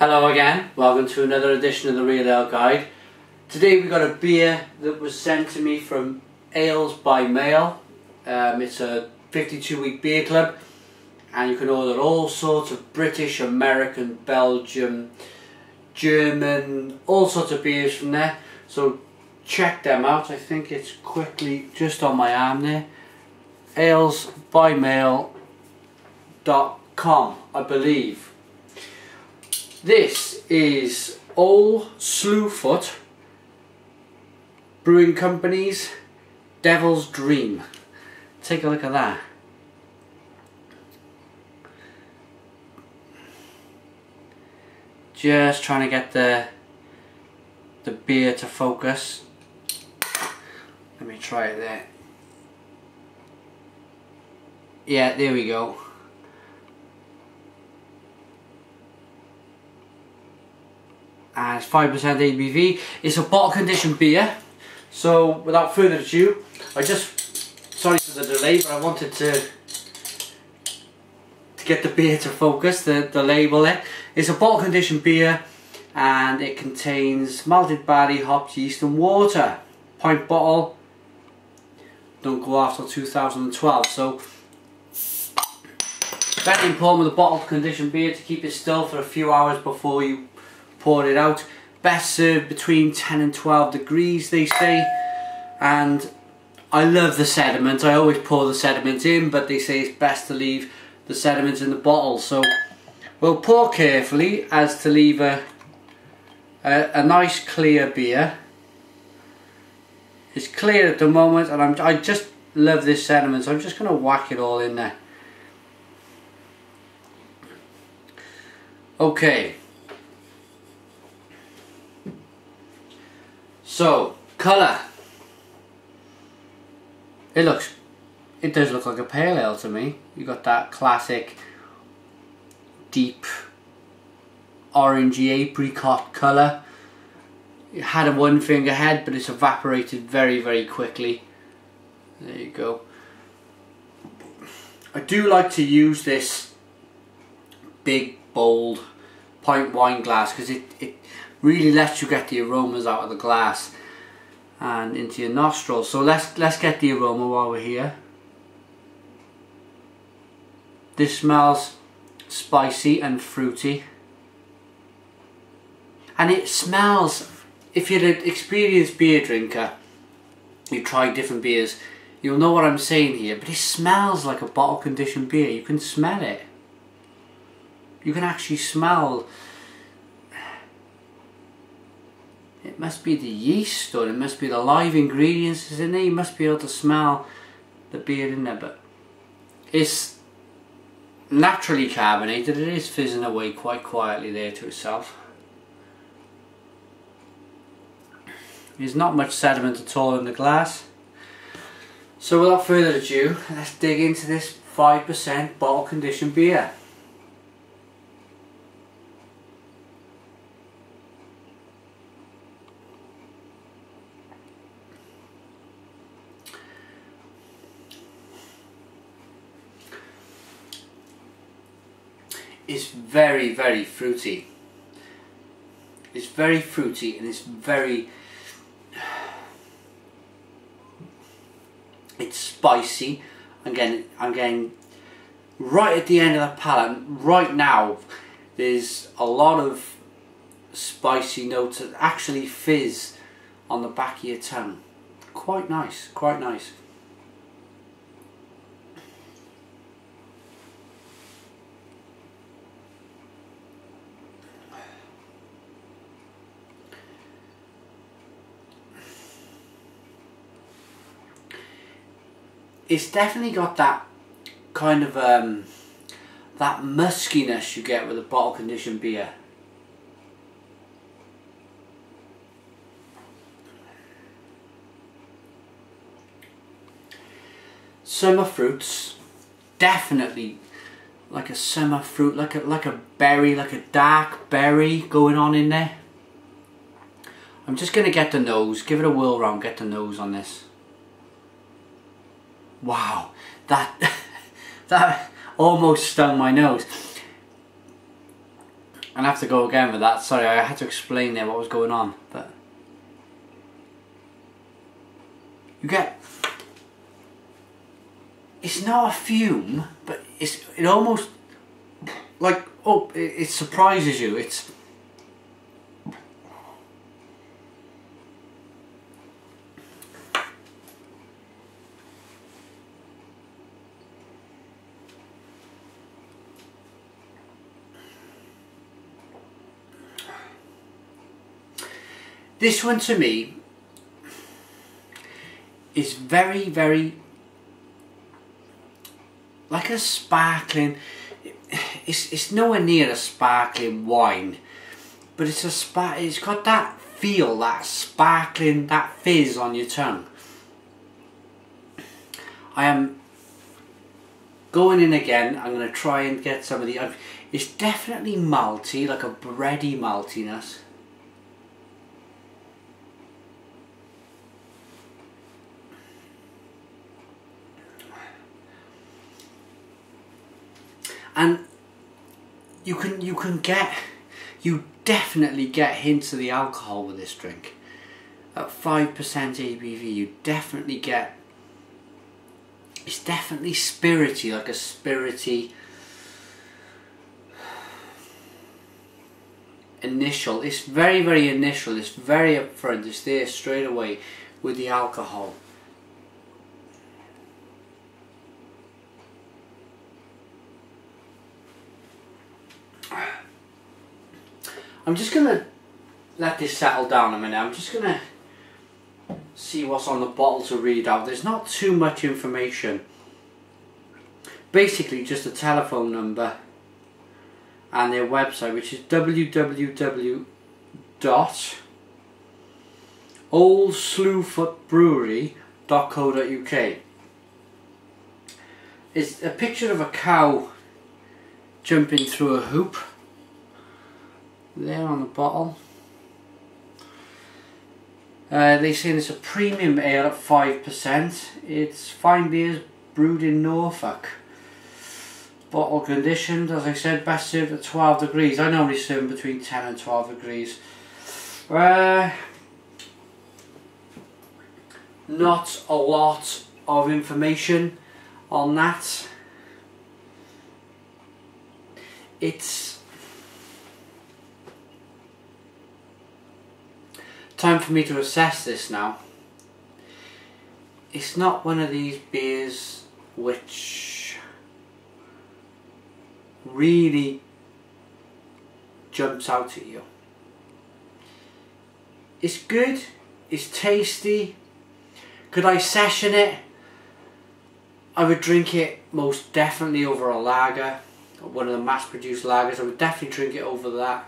Hello again, welcome to another edition of the Real Ale Guide. Today we got a beer that was sent to me from Ales by Mail. It's a 52-week beer club and you can order all sorts of British, American, Belgian, German, all sorts of beers from there. So check them out. I think it's quickly just on my arm there. alesbymail.com, I believe. This is Ole Slewfoot Brewing Company's Devil's Dream. Take a look at that. Just trying to get the beer to focus. Let me try it there. Yeah, there we go. And it's 5% ABV. It's a bottle conditioned beer. So without further ado, sorry for the delay, but I wanted to get the beer to focus, the label there. It's a bottle conditioned beer and it contains malted barley, hops, yeast and water. Pint bottle, don't go after 2012. So very important with a bottle conditioned beer to keep it still for a few hours before you pour it out. Best served between 10 and 12 degrees, they say. And I love the sediment. I always pour the sediment in, but they say it's best to leave the sediment in the bottle. So we'll pour carefully as to leave a nice clear beer. It's clear at the moment, and I just love this sediment, so I'm just going to whack it all in there. Okay. So, colour. It does look like a pale ale to me. You got that classic deep orangey apricot colour. It had a one finger head, but it's evaporated very, very quickly. There you go. I do like to use this big, bold pint wine glass because it really lets you get the aromas out of the glass and into your nostrils. So let's get the aroma while we're here. This smells spicy and fruity, and it smells, if you're an experienced beer drinker, you've tried different beers, you'll know what I'm saying here, but it smells like a bottle conditioned beer. You can smell it. You can actually smell. It must be the yeast, or it must be the live ingredients in there. You must be able to smell the beer in there, but it's naturally carbonated. It is fizzing away quite quietly there to itself. There's not much sediment at all in the glass. So without further ado, let's dig into this 5% bottle conditioned beer. It's very, very fruity. It's very fruity and it's spicy. Again, I'm getting right at the end of the palate. Right now, there's a lot of spicy notes that actually fizz on the back of your tongue. Quite nice, quite nice. It's definitely got that kind of that muskiness you get with a bottle conditioned beer. Summer fruits, definitely like a summer fruit, like a berry, like a dark berry going on in there. I'm just going to get the nose, give it a whirl round, get the nose on this. Wow, that almost stung my nose. I'll have to go again with that. Sorry, I had to explain there what was going on. But you get, it's not a fume, but it almost like, oh, it surprises you. It's this one to me is very, very like a sparkling. It's nowhere near a sparkling wine, but it's got that feel, that sparkling, that fizz on your tongue. I am going in again. I'm going to try and get some of the. It's definitely malty, like a bready maltiness. And you definitely get hints of the alcohol with this drink. At 5% ABV, you definitely get, it's definitely spirity, like a spirity initial. It's very, very initial, it's very upfront, it's there straight away with the alcohol. I'm just going to let this settle down a minute. I'm just going to see what's on the bottle to read out. There's not too much information. Basically just a telephone number and their website, which is www.oleslewfootbrewery.co.uk. It's a picture of a cow jumping through a hoop there on the bottle. They say it's a premium ale at 5%. It's fine beers brewed in Norfolk. Bottle conditioned, as I said, best served at 12 degrees. I normally serve them between 10 and 12 degrees. Not a lot of information on that. It's time for me to assess this now. It's not one of these beers which really jumps out at you. It's good, it's tasty. Could I session it? I would drink it most definitely over a lager, one of the mass produced lagers. I would definitely drink it over that.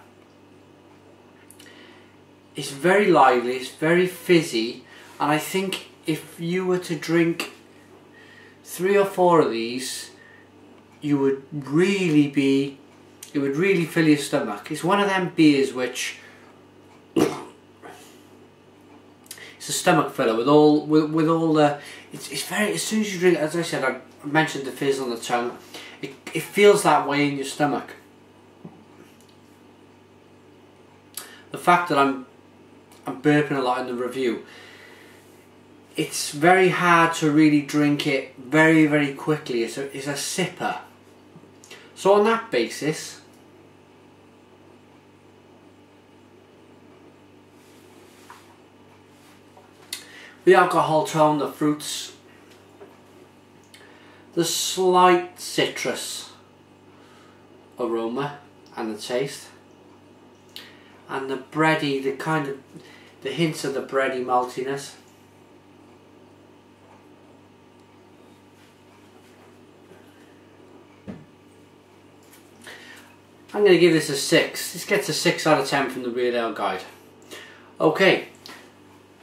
It's very lively, it's very fizzy, and I think if you were to drink 3 or 4 of these, you would really be, it would really fill your stomach. It's one of them beers which it's a stomach filler with all the. It's very, as soon as you drink it, as I said, I mentioned the fizz on the tongue. It feels that way in your stomach. The fact that I'm burping a lot in the review, it's very hard to really drink it very, very quickly. It's a sipper. So on that basis, the alcohol tone, the fruits, the slight citrus aroma and the taste, and the bready, the hints of the bready maltiness. I'm going to give this a 6. This gets a 6 out of 10 from the Real Ale Guide. Okay,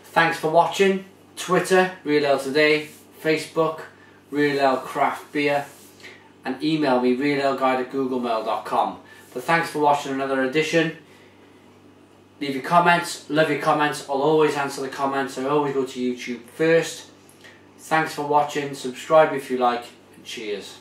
thanks for watching. Twitter, Real Ale Today, Facebook, Real Ale Craft Beer, and email me, realaleguide@googlemail.com. But thanks for watching another edition. Leave your comments, love your comments. I'll always answer the comments. I always go to YouTube first. Thanks for watching. Subscribe if you like, and cheers.